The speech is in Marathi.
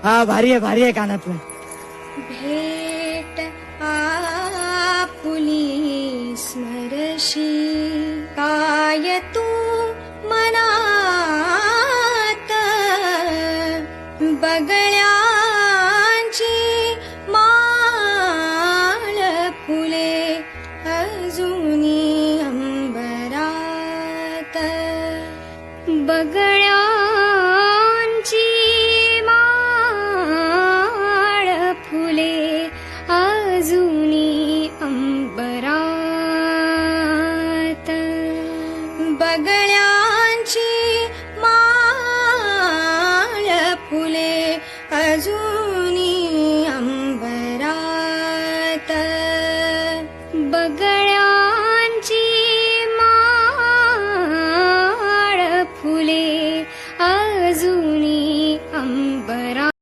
हा भारी आहे कानातलं. भेट आपुली स्मरशी काय तू मनात बगळ्यांची माळ फुले अजूनी अंबरात बगळ्यांची माळ फुले अजूनी अंबरात बगळ्यांची माळ फुले अजून